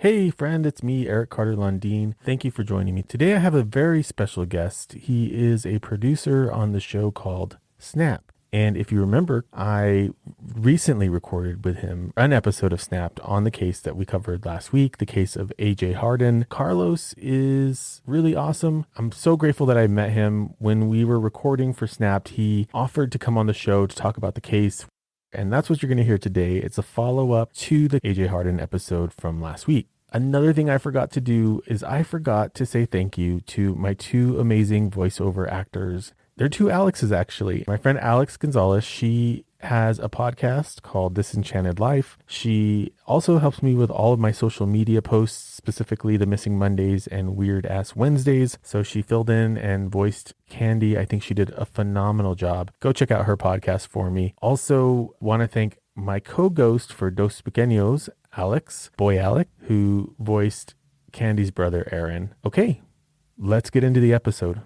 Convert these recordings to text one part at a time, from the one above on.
Hey friend, it's me, Eric Carter-Landin. Thank you for joining me. Today I have a very special guest. He is a producer on the show called Snap. And if you remember, I recently recorded with him an episode of Snapped on the case that we covered last week, the case of AJ Harden. Carlos is really awesome. I'm so grateful that I met him. When we were recording for Snapped, he offered to come on the show to talk about the case. And that's what you're going to hear today. It's a follow-up to the AJ Harden episode from last week. Another thing I forgot to do is I forgot to say thank you to my two amazing voiceover actors. They're two Alexes, actually. My friend Alex Gonzalez, she has a podcast called This Enchanted Life. She also helps me with all of my social media posts, specifically the Missing Mondays and Weird Ass Wednesdays. So she filled in and voiced Candy. I think she did a phenomenal job. Go check out her podcast for me. Also want to thank my co-ghost for Dos Pequeños, Boy Alec, who voiced Candy's brother, Aaron. Okay, let's get into the episode.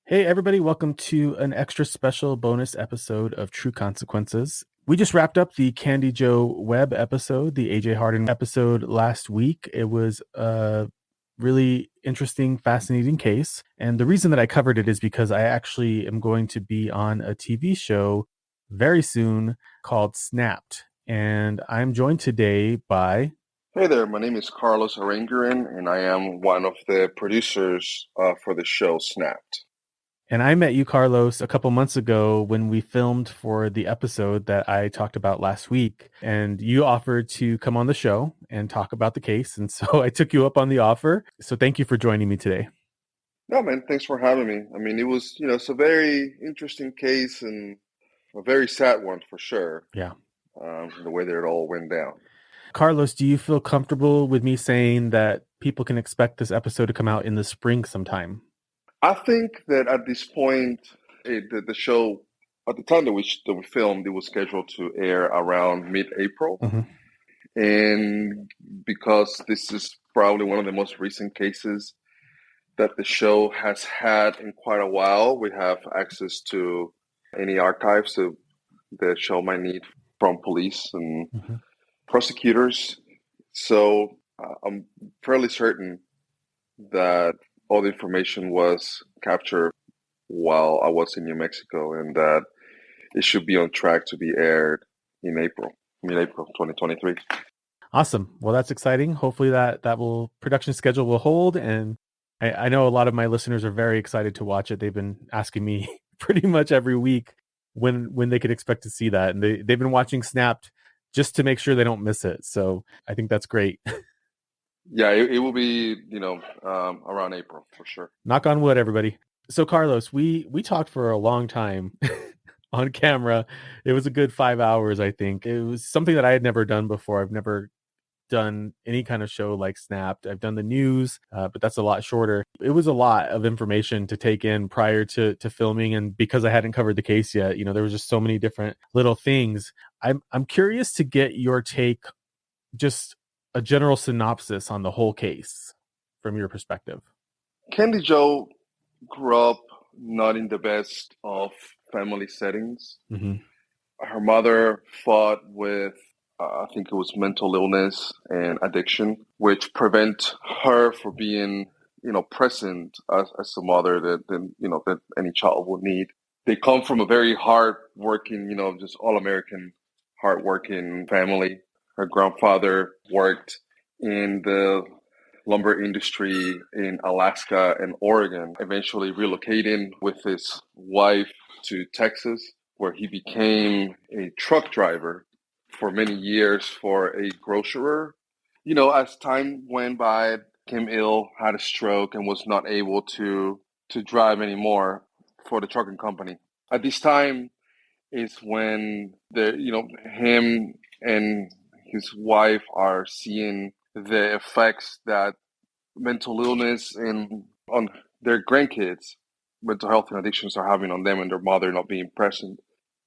Hey, everybody, welcome to an extra special bonus episode of True Consequences. We just wrapped up the Candy Joe Webb episode, the AJ Harden episode last week. It was a really interesting, fascinating case. And the reason that I covered it is because I actually am going to be on a TV show very soon called Snapped. And I'm joined today by... Hey there, my name is Carlos Aranguren, and I am one of the producers for the show Snapped. And I met you, Carlos, a couple months ago when we filmed for the episode that I talked about last week. And you offered to come on the show and talk about the case. And so I took you up on the offer. So thank you for joining me today. No, man, thanks for having me. I mean, it was, it's a very interesting case and a very sad one for sure. Yeah. The way that it all went down. Carlos, do you feel comfortable with me saying that people can expect this episode to come out in the spring sometime? I think that at this point, the show, at the time that we filmed, it was scheduled to air around mid-April. Mm-hmm. And because this is probably one of the most recent cases that the show has had in quite a while, we have access to any archives that the show might need from police and prosecutors. So I'm fairly certain that all the information was captured while I was in New Mexico, and that it should be on track to be aired in mid-April 2023. Awesome. Well, that's exciting. Hopefully that production schedule will hold. And I know a lot of my listeners are very excited to watch it. They've been asking me pretty much every week when they could expect to see that. And they've been watching Snapped just to make sure they don't miss it. So I think that's great. Yeah, it will be, around April for sure. Knock on wood, everybody. So Carlos, we talked for a long time on camera. It was a good 5 hours, I think. It was something that I had never done before. I've never done any kind of show like Snapped. I've done the news, but that's a lot shorter. It was a lot of information to take in prior to filming. And because I hadn't covered the case yet, there was just so many different little things. I'm curious to get your take, just a general synopsis on the whole case from your perspective. Candy Joe grew up not in the best of family settings. Mm-hmm. Her mother fought with, I think it was mental illness and addiction, which prevent her from being, present as a mother that any child would need. They come from a very hard-working, just all-American, hard-working family. Her grandfather worked in the lumber industry in Alaska and Oregon, eventually relocating with his wife to Texas, where he became a truck driver for many years for a grocerer. As time went by, became ill, had a stroke, and was not able to to drive anymore for the trucking company. At this time is when him and his wife are seeing the effects that mental illness and on their grandkids, mental health and addictions are having on them and their mother not being present.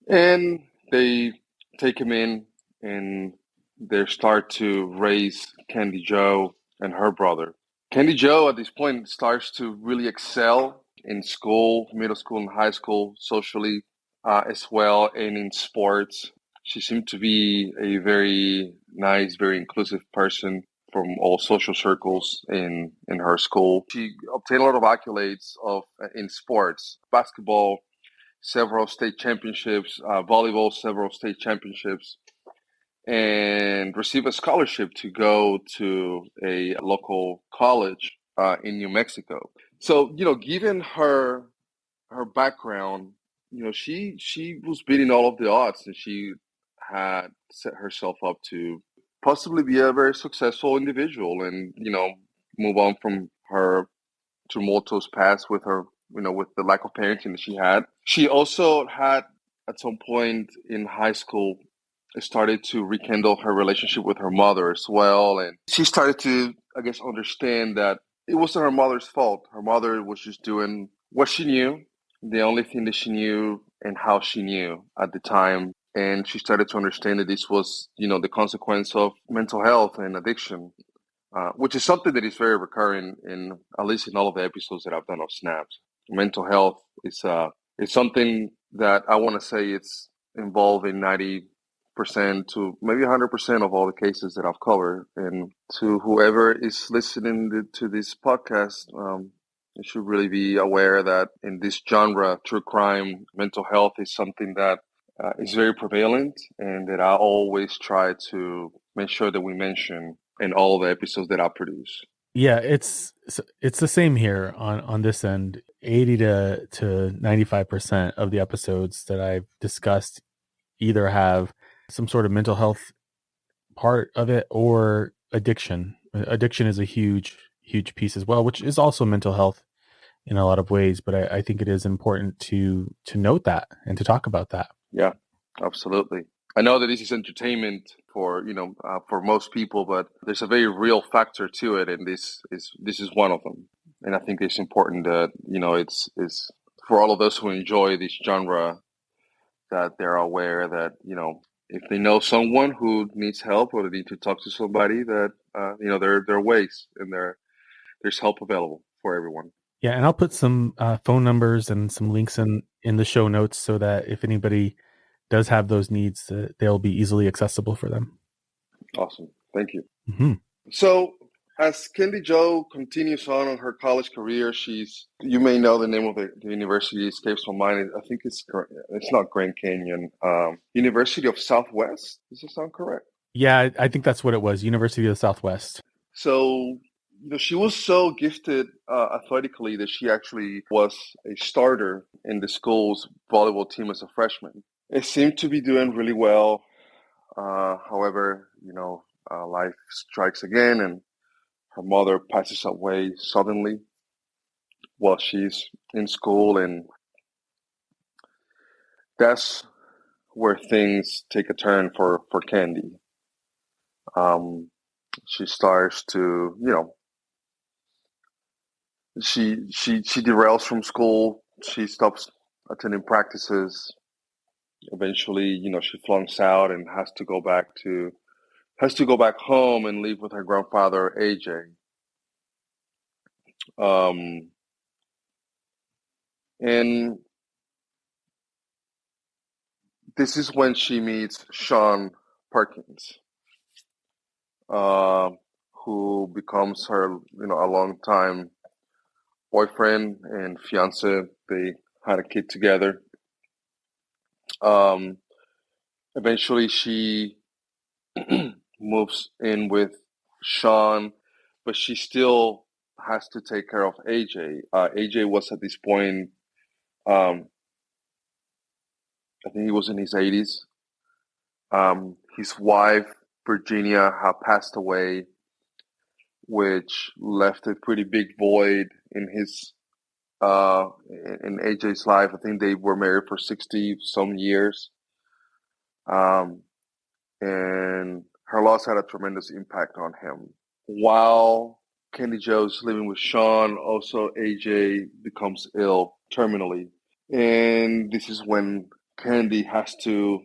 And they take him in and they start to raise Candy Joe and her brother. Candy Joe at this point starts to really excel in school, middle school and high school, socially as well, and in sports. She seemed to be a very nice, very inclusive person from all social circles in her school. She obtained a lot of accolades in sports, basketball, several state championships, volleyball, several state championships, and received a scholarship to go to a local college in New Mexico. So, given her background, she was beating all of the odds, and she had set herself up to possibly be a very successful individual, and move on from her tumultuous past with her, with the lack of parenting that she had. She also had, at some point in high school, started to rekindle her relationship with her mother as well. And she started to, I guess, understand that it wasn't her mother's fault. Her mother was just doing what she knew, the only thing that she knew and how she knew at the time. And she started to understand that this was, the consequence of mental health and addiction, which is something that is very recurring in, at least in all of the episodes that I've done of Snaps. Mental health is something that I want to say it's involved in 90% to maybe 100% of all the cases that I've covered. And to whoever is listening to this podcast, you should really be aware that in this genre, true crime, mental health is something that is very prevalent, and that I always try to make sure that we mention in all the episodes that I produce. Yeah, it's the same here on this end. 80 to 95% of the episodes that I've discussed either have some sort of mental health part of it or addiction. Addiction is a huge piece as well, which is also mental health in a lot of ways, but I think it is important to note that and to talk about that. Yeah, absolutely. I know that this is entertainment for for most people, but there's a very real factor to it, and this is one of them. And I think it's important that it's for all of us who enjoy this genre, that they're aware that if they know someone who needs help or they need to talk to somebody, that there are ways, and there's help available for everyone. Yeah, and I'll put some phone numbers and some links in the show notes so that if anybody does have those needs, they'll be easily accessible for them. Awesome. Thank you. Mm-hmm. So as Candy Joe continues on her college career, you may know the name of the university, escapes my mind. I think it's not Grand Canyon. University of Southwest. Does that sound correct? Yeah, I think that's what it was. University of the Southwest. So, she was so gifted athletically that she actually was a starter in the school's volleyball team as a freshman. It seemed to be doing really well. However, life strikes again, and her mother passes away suddenly while she's in school, and that's where things take a turn for Candy. She starts to, she derails from school. She stops attending practices. Eventually, she flunks out and has to go back home and live with her grandfather AJ. And this is when she meets Sean Perkins, who becomes her, a long-time boyfriend and fiance. They had a kid together. Eventually, she moves in with Sean, but she still has to take care of AJ. AJ was at this point, I think he was in his 80s. His wife, Virginia, had passed away, which left a pretty big void in his in AJ's life. I think they were married for 60 some years. Um, and her loss had a tremendous impact on him. While Candy Joe's living with Sean, also AJ becomes ill terminally. And this is when Candy has to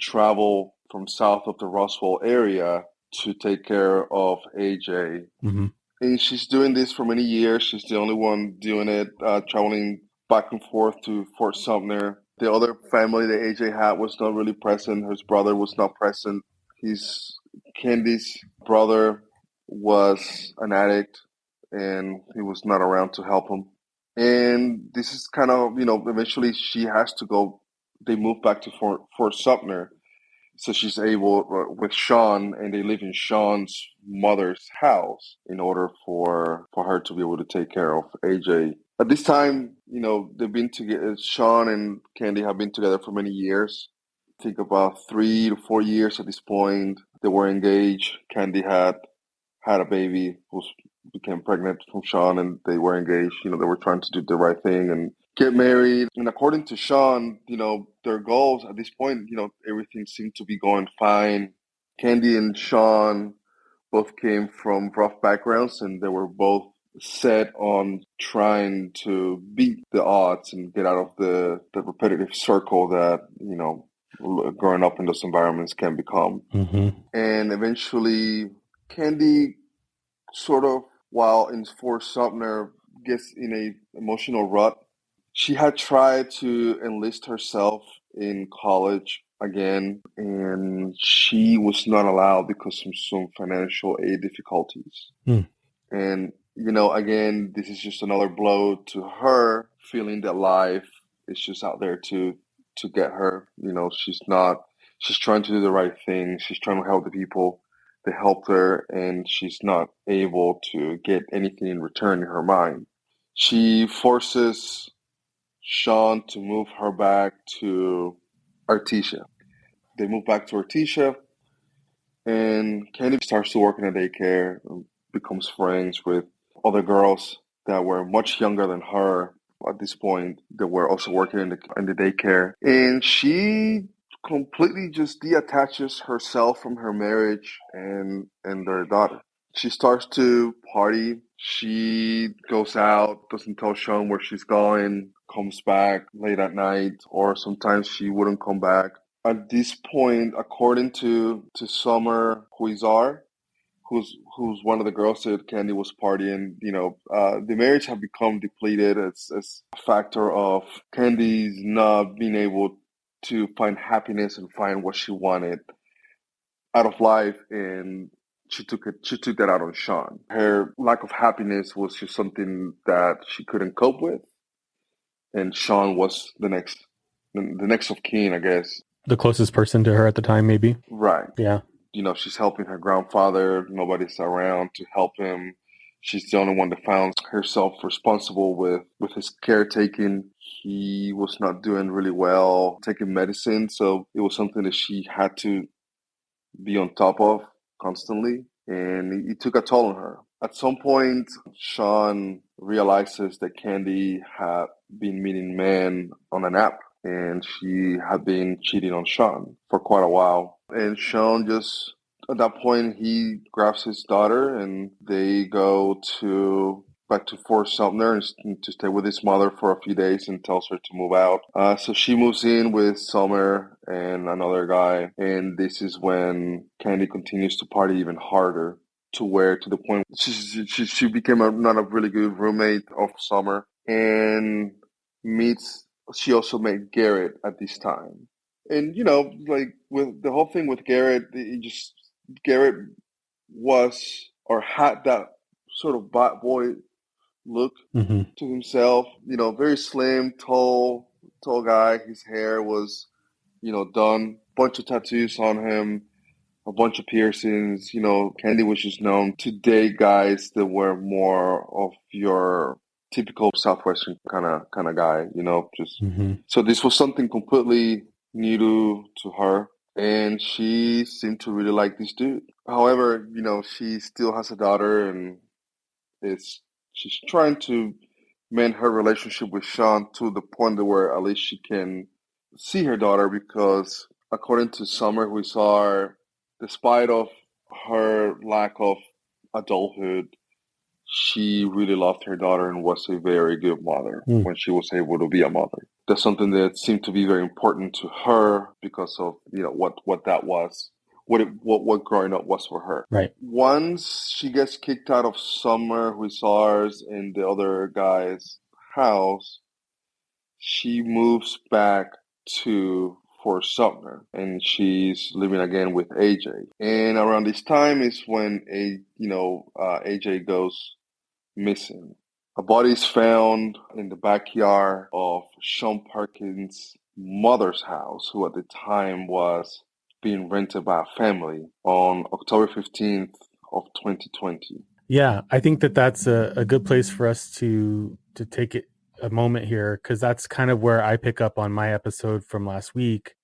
travel from south of the Roswell area to take care of AJ. Mm-hmm. And she's doing this for many years. She's the only one doing it, traveling back and forth to Fort Sumner. The other family that AJ had was not really present. His brother was not present. His Candy's brother was an addict, and he was not around to help him. And this is kind of, eventually she has to go. They move back to Fort Sumner, so she's able with Sean, and they live in Sean's mother's house in order for her to be able to take care of AJ. At this time, they've been together. Sean and Candy have been together for many years. I think about 3 to 4 years at this point. They were engaged. Candy had a baby who became pregnant from Sean, and they were engaged. They were trying to do the right thing and get married. And according to Sean, their goals at this point, everything seemed to be going fine. Candy and Sean both came from rough backgrounds, and they were both set on trying to beat the odds and get out of the repetitive circle that, growing up in those environments can become. Mm-hmm. And eventually, Candy sort of, while in Fort Sumner, gets in a emotional rut. She had tried to enlist herself in college again, and she was not allowed because of some financial aid difficulties. Mm. And, again, this is just another blow to her, feeling that life is just out there to get her. She's trying to do the right thing. She's trying to help the people that helped her, and she's not able to get anything in return in her mind. She forces Sean to move her back to Artesia. They move back to Artesia, and Candy starts to work in a daycare, becomes friends with other girls that were much younger than her at this point, that were also working in the daycare. And she completely just deattaches herself from her marriage and their daughter. She starts to party. She goes out, doesn't tell Sean where she's going, comes back late at night, or sometimes she wouldn't come back. At this point, according to Summer Huizar, who's one of the girls that Candy was partying, the marriage had become depleted as a factor of Candy's not being able to find happiness and find what she wanted out of life, and she took that out on Sean. Her lack of happiness was just something that she couldn't cope with, and Sean was the next of kin, I guess. The closest person to her at the time, maybe. Right. Yeah. She's helping her grandfather. Nobody's around to help him. She's the only one that found herself responsible with his caretaking. He was not doing really well taking medicine, so it was something that she had to be on top of constantly, and it took a toll on her. At some point, Sean realizes that Candy had been meeting men on an app, and she had been cheating on Sean for quite a while. And Sean just, at that point, he grabs his daughter, and they go back to Fort Sumner and to stay with his mother for a few days, and tells her to move out. So she moves in with Summer and another guy, and this is when Candy continues to party even harder, to the point she became not a really good roommate of Summer, and she also met Garrett at this time. And like with the whole thing with Garrett, Garrett was, or had, that sort of bad boy look Mm-hmm. to himself. Very slim, tall guy. His hair was, done. Bunch of tattoos on him, a bunch of piercings. Candy was just known to date guys that were more of your typical Southwestern kind of guy. Just Mm-hmm. So this was something completely new to her, and she seemed to really like this dude. However, she still has a daughter, and she's trying to mend her relationship with Sean to the point where at least she can see her daughter, because according to Summer, we saw her, despite of her lack of adulthood, she really loved her daughter and was a very good mother Mm, when she was able to be a mother. That's something that seemed to be very important to her because of what that was, what growing up was for her. right. Once she gets kicked out of Summer Hussars and the other guy's house, she moves back to Fort Sumner and she's living again with AJ. And around this time is when AJ goes missing. A body is found in the backyard of Sean Parkins' mother's house, who at the time was being rented by a family, on October 15th of 2020. Yeah, I think that that's a good place for us to take it a moment here, because that's kind of where I pick up on my episode from last week,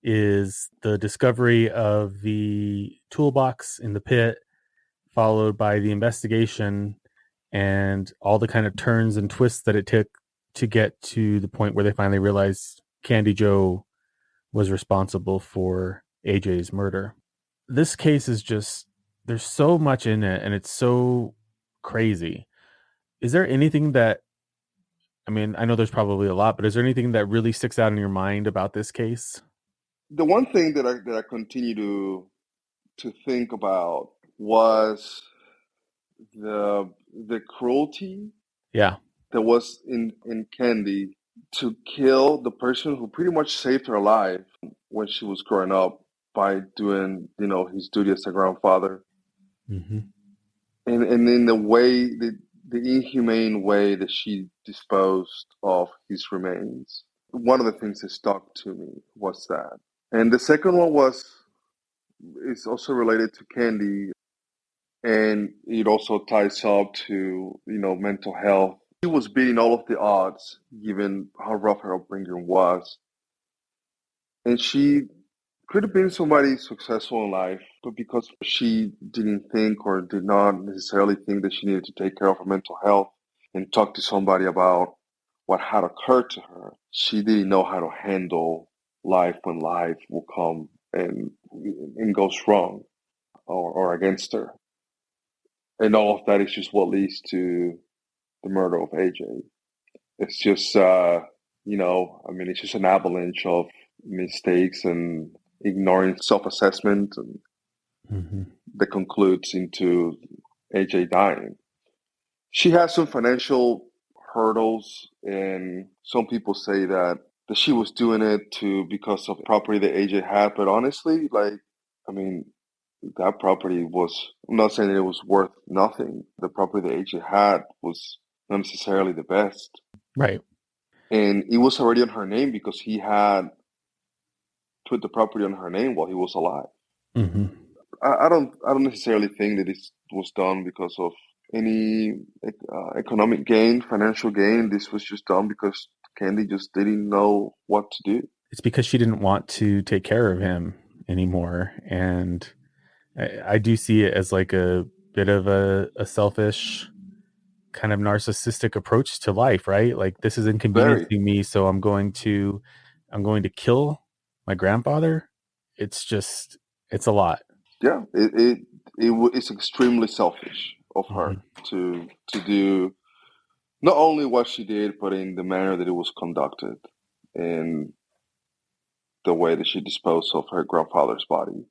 is the discovery of the toolbox in the pit, followed by the investigation and all the kind of turns and twists that it took to get to the point where they finally realized Candy Joe was responsible for AJ's murder. This case is just, there's so much in it and it's so crazy. Is there anything that, I mean, I know there's probably a lot, but is there anything that really sticks out in your mind about this case? The one thing that I continue to think about was the cruelty Yeah. that was in Candy to kill the person who pretty much saved her life when she was growing up by doing, his duty as a grandfather. Mm-hmm. And in the inhumane way that she disposed of his remains. One of the things that stuck to me was that. And the second one is also related to Candy, and it also ties up to, mental health. She was beating all of the odds given how rough her upbringing was. And she could have been somebody successful in life, but because she didn't think or did not necessarily think that she needed to take care of her mental health and talk to somebody about what had occurred to her, she didn't know how to handle life when life will come and goes wrong or against her. And all of that is just what leads to the murder of AJ. It's just, it's just an avalanche of mistakes and ignoring self-assessment and Mm-hmm. that concludes into AJ dying. She has some financial hurdles, and some people say that she was doing it because of property that AJ had. But honestly, I mean, that property was, I'm not saying that it was worth nothing. The property that AJ had was not necessarily the best. Right. And it was already on her name because he had put the property on her name while he was alive. Mm-hmm. I don't necessarily think that it was done because of any economic gain, financial gain. This was just done because Candy just didn't know what to do. It's because she didn't want to take care of him anymore. And I do see it as like a bit of a selfish, kind of narcissistic approach to life, right? Like, this is Very, inconveniencing me, so I'm going to kill my grandfather. It's just, it's a lot. yeah. It's extremely selfish of her Mm-hmm. to do not only what she did, but in the manner that it was conducted, and the way that she disposed of her grandfather's body.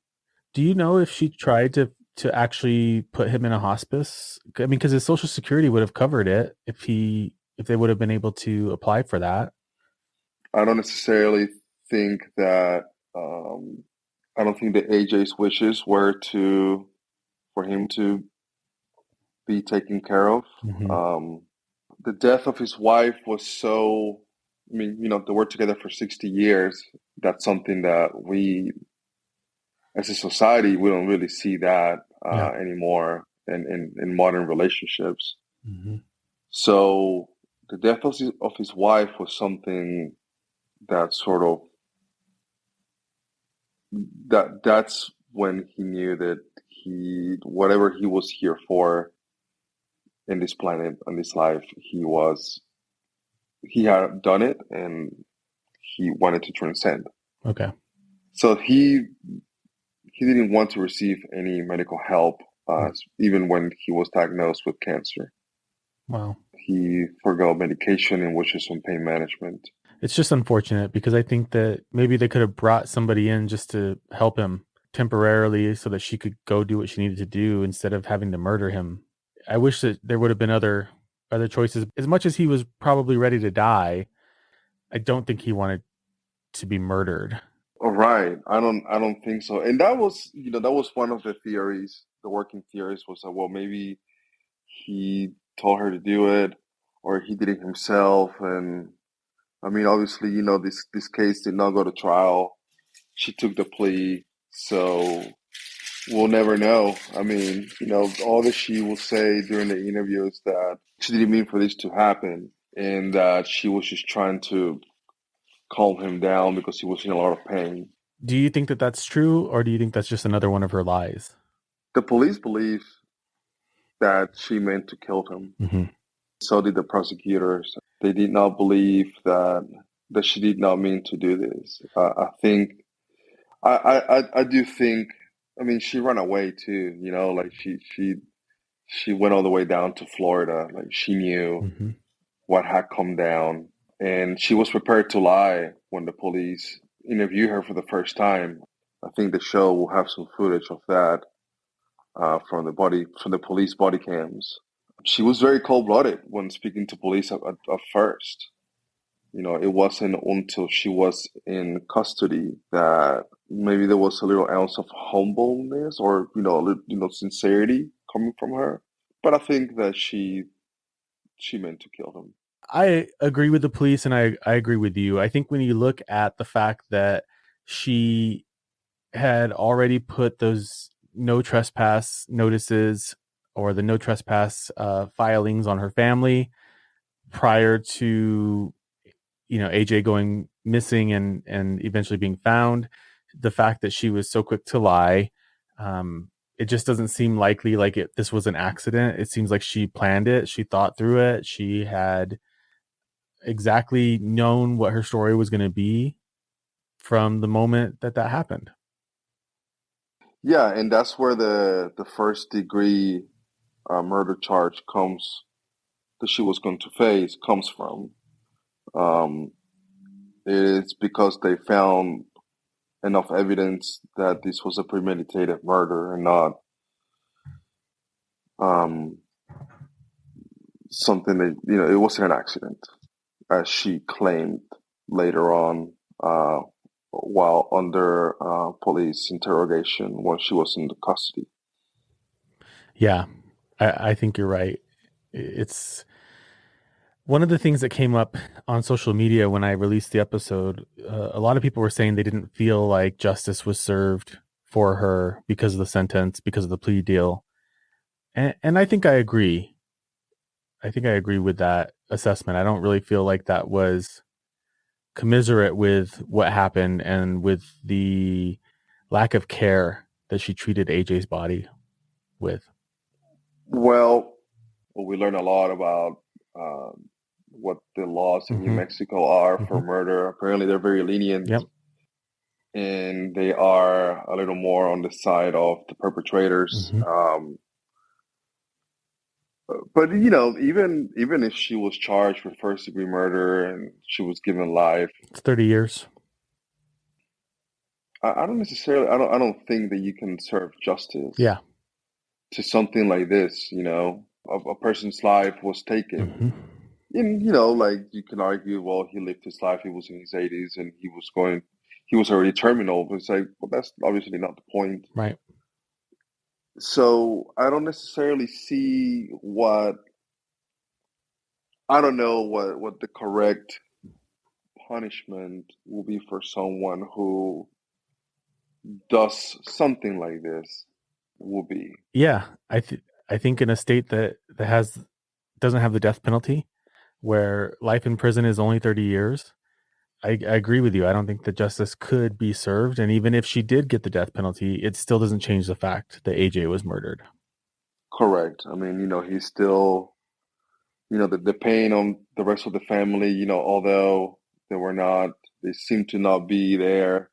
Do you know if she tried to actually put him in a hospice? I mean, because his social security would have covered it if they would have been able to apply for that. I don't necessarily think that. I don't think that AJ's wishes were for him to be taken care of. Mm-hmm. Um, the death of his wife was so. I mean, they were together for 60 years. That's something that we, as a society, we don't really see that Yeah. anymore in modern relationships. Mm-hmm. So the death of his wife was something that sort of that's when he knew that whatever he was here for in this planet, in this life, he was he had done it and he wanted to transcend. Okay. So he didn't want to receive any medical help, Mm. even when he was diagnosed with cancer. Wow. He forgot medication and was just on pain management. It's just unfortunate because I think that maybe they could have brought somebody in just to help him temporarily so that she could go do what she needed to do instead of having to murder him. I wish that there would have been other choices. As much as he was probably ready to die, I don't think he wanted to be murdered. All right, I don't think so. And that was, that was one of the theories. The working theories was that, well, maybe he told her to do it, or he did it himself. And I mean, obviously, this case did not go to trial. She took the plea, so we'll never know. I mean, all that she will say during the interview is that she didn't mean for this to happen, and that she was just trying to calm him down because he was in a lot of pain. Do you think that that's true, or do you think that's just another one of her lies? The police believe that she meant to kill him. Mm-hmm. So did the prosecutors. They did not believe that she did not mean to do this. I think I do think. I mean, she ran away too. Like she went all the way down to Florida. Like she knew Mm-hmm. what had come down, and she was prepared to lie when the police interviewed her for the first time. I think the show will have some footage of that from the police body cams. She was very cold blooded when speaking to police at first. It wasn't until she was in custody that maybe there was a little ounce of humbleness or a little, sincerity coming from her. But I think that she meant to kill him. I agree with the police, and I agree with you. I think when you look at the fact that she had already put those no trespass notices or the no trespass filings on her family prior to AJ going missing and eventually being found, the fact that she was so quick to lie, it just doesn't seem likely like this was an accident. It seems like she planned it, she thought through it, she had exactly known what her story was going to be from the moment that happened. Yeah, and that's where the first degree murder charge comes that she was going to face comes from. Um, it's because they found enough evidence that this was a premeditated murder and not um, something that it wasn't an accident, as she claimed later on uh, while under police interrogation when she was in the custody. Yeah, I think you're right. It's one of the things that came up on social media when I released the episode. A lot of people were saying they didn't feel like justice was served for her because of the sentence, because of the plea deal. And I think I agree. I think I agree with that assessment. I don't really feel like that was commiserate with what happened and with the lack of care that she treated AJ's body with. Well, we learned a lot about what the laws in New Mm-hmm. Mexico are Mm-hmm. for murder. Apparently, they're very lenient. Yep. And they are a little more on the side of the perpetrators. Mm-hmm. But even if she was charged with first degree murder and she was given life, It's 30 years. I don't necessarily. I don't think that you can serve justice Yeah. to something like this. A person's life was taken. Mm-hmm. And like you can argue, well, he lived his life. He was in his 80s, and he was already terminal. But it's like, well, that's obviously not the point. Right. So I don't necessarily see I don't know what the correct punishment will be for someone who does something like this will be. Yeah. I think in a state that doesn't have the death penalty, where life in prison is only 30 years, I agree with you. I don't think that justice could be served. And even if she did get the death penalty, it still doesn't change the fact that AJ was murdered. Correct. I mean, he's still the pain on the rest of the family, although they seem to not be there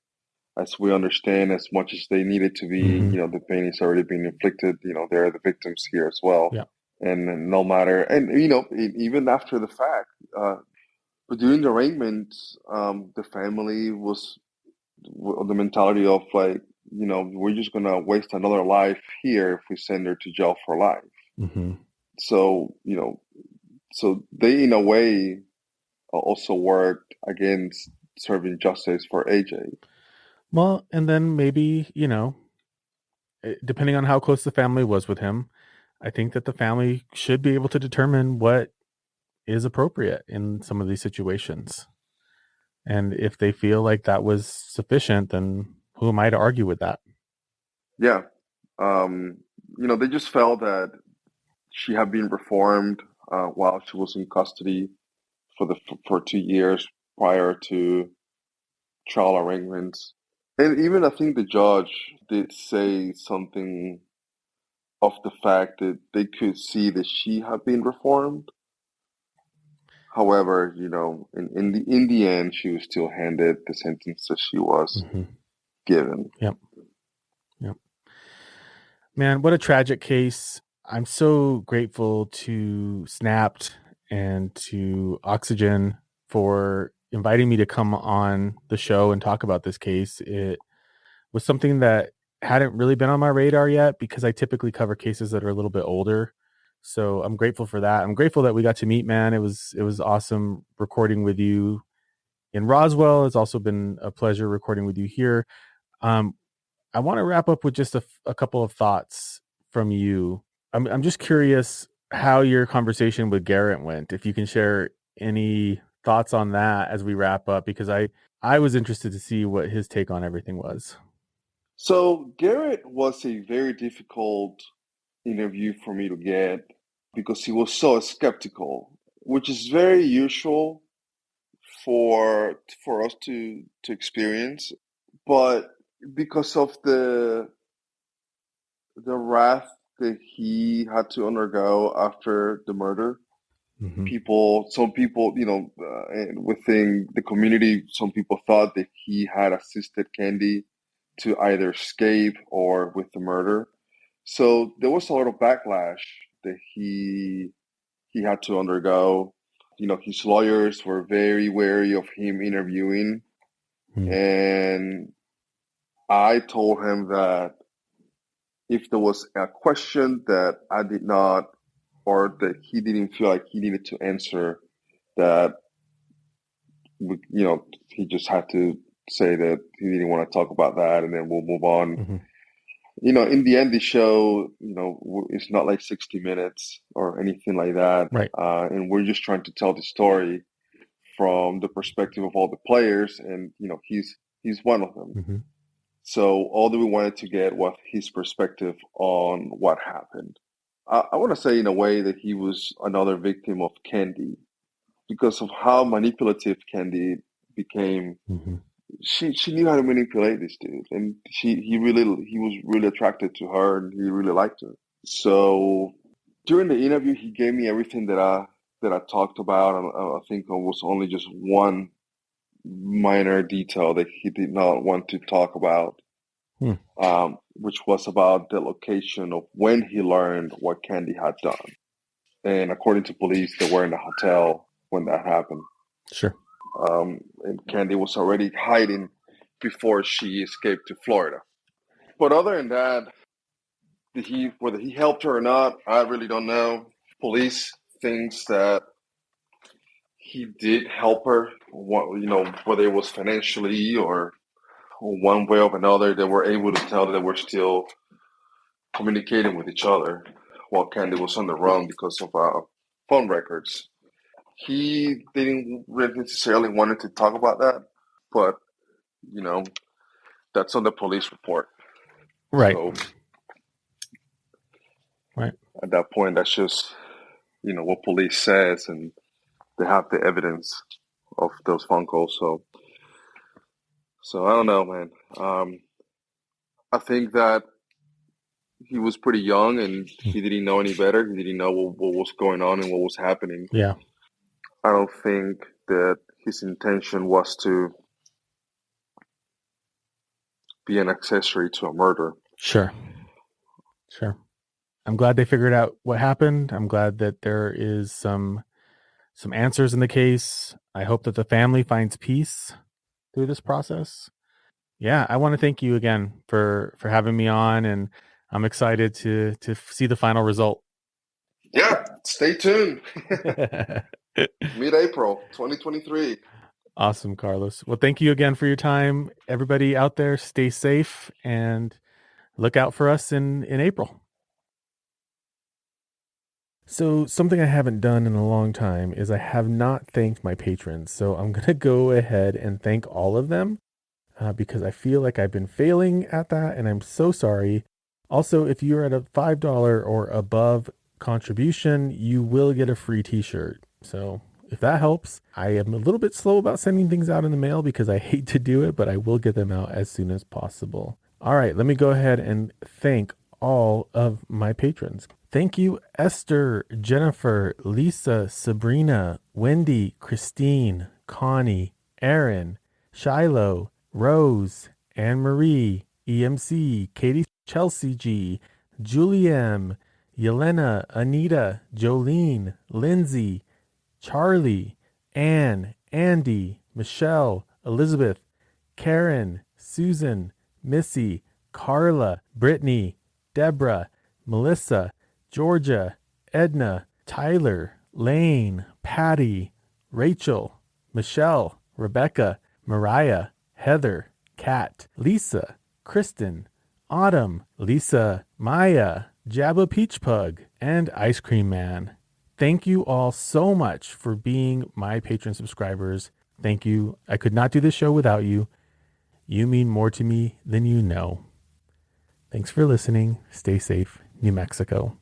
as we understand as much as they needed to be, Mm-hmm. the pain is already being inflicted, they're the victims here as well. Yeah. And no matter, and, even after the fact, but during the arraignment, the family was the mentality of like, we're just gonna waste another life here if we send her to jail for life. Mm-hmm. So, so they in a way also worked against serving justice for AJ. Well, and then maybe, depending on how close the family was with him, I think that the family should be able to determine what is appropriate in some of these situations. And if they feel like that was sufficient, then who am I to argue with that? Yeah. Um, they just felt that she had been reformed while she was in custody for 2 years prior to trial arrangements. And even I think the judge did say something of the fact that they could see that she had been reformed. However, in the end, she was still handed the sentence that she was Mm-hmm. given. Yep. Yep. Man, what a tragic case. I'm so grateful to Snapped and to Oxygen for inviting me to come on the show and talk about this case. It was something that hadn't really been on my radar yet because I typically cover cases that are a little bit older. So I'm grateful for that. I'm grateful that we got to meet, man. It was awesome recording with you in Roswell. It's also been a pleasure recording with you here. Um, I want to wrap up with just a couple of thoughts from you. I'm just curious how your conversation with Garrett went. If you can share any thoughts on that as we wrap up, because I was interested to see what his take on everything was. So Garrett was a very difficult interview for me to get because he was so skeptical, which is very usual for us to experience. But because of the wrath that he had to undergo after the murder, Mm-hmm. some people, and within the community, some people thought that he had assisted Candy to either escape or with the murder. So there was a lot of backlash that he had to undergo. His lawyers were very wary of him interviewing, Mm-hmm. and I told him that if there was a question that I did not, or that he didn't feel like he needed to answer, that he just had to say that he didn't want to talk about that, and then we'll move on. Mm-hmm. In the end, the show, it's not like 60 minutes or anything like that. Right. And we're just trying to tell the story from the perspective of all the players, and he's one of them. Mm-hmm. So all that we wanted to get was his perspective on what happened. I want to say in a way that he was another victim of Candy because of how manipulative Candy became. Mm-hmm. She knew how to manipulate this dude, and he was really attracted to her, and he really liked her. So during the interview, he gave me everything that I talked about. I think it was only just one minor detail that he did not want to talk about, Hmm. which was about the location of when he learned what Candy had done. And according to police, they were in a hotel when that happened. Sure. And Candy was already hiding before she escaped to Florida. But other than that, whether he helped her or not, I really don't know. Police thinks that he did help her, whether it was financially or one way or another. They were able to tell that they were still communicating with each other while Candy was on the run because of phone records. He didn't really necessarily wanted to talk about that, but you know that's on the police report. Right. So Right. at that point, that's just what police says, and they have the evidence of those phone calls. So I don't know, man. I think that he was pretty young and he didn't know any better. He didn't know what was going on and what was happening. Yeah. I don't think that his intention was to be an accessory to a murder. Sure. I'm glad they figured out what happened. I'm glad that there is some answers in the case. I hope that the family finds peace through this process. Yeah, I want to thank you again for having me on, and I'm excited to see the final result. Yeah, stay tuned. Mid-April 2023. Awesome, Carlos. Well, thank you again for your time. Everybody out there, stay safe and look out for us in April. So something I haven't done in a long time is I have not thanked my patrons. So I'm going to go ahead and thank all of them because I feel like I've been failing at that, and I'm so sorry. Also, if you're at a $5 or above contribution, you will get a free t-shirt. So if that helps, I am a little bit slow about sending things out in the mail because I hate to do it, but I will get them out as soon as possible. All right, let me go ahead and thank all of my patrons. Thank you, Esther, Jennifer, Lisa, Sabrina, Wendy, Christine, Connie, Aaron, Shiloh, Rose, Anne-Marie, EMC, Katie, Chelsea G, Julie M, Yelena, Anita, Jolene, Lindsay, Charlie, Anne, Andy, Michelle, Elizabeth, Karen, Susan, Missy, Carla, Brittany, Deborah, Melissa, Georgia, Edna, Tyler, Lane, Patty, Rachel, Michelle, Rebecca, Mariah, Heather, Kat, Lisa, Kristen, Autumn, Lisa, Maya, Jabba Peach Pug, and Ice Cream Man. Thank you all so much for being my patron subscribers. Thank you. I could not do this show without you. You mean more to me than you know. Thanks for listening. Stay safe, New Mexico.